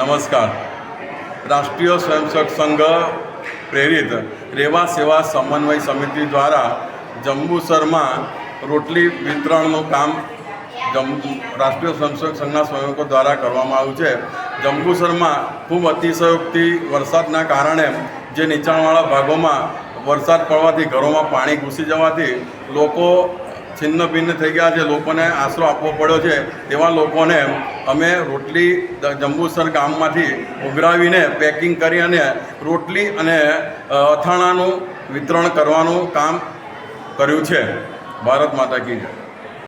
નમસ્કાર. રાષ્ટ્રીય સ્વયંસેવક સંઘ પ્રેરિત રેવા સેવા સમન્વય સમિતિ દ્વારા જંબુસરમાં રોટલી વિતરણનું કામ રાષ્ટ્રીય સ્વયંસેવક સંઘના સ્વયંસેવકો દ્વારા કરવામાં આવ્યું છે. જંબુસરમાં ખૂબ અતિશયોક્તિ વરસાદના કારણે જે નીચાણવાળા ભાગોમાં વરસાદ પડવાથી ઘરોમાં પાણી ઘૂસી જવાથી લોકો છિન્ન ભિન્ન થઈ ગયા છે. લોકોને આશરો આપવો પડ્યો છે. તેવા લોકોને અમે રોટલી જંબુસર ગામમાંથી ઉઘરાવીને પેકિંગ કરી અને રોટલી અને અથાણાનું વિતરણ કરવાનું કામ કર્યું છે. ભારત માતા કી જય.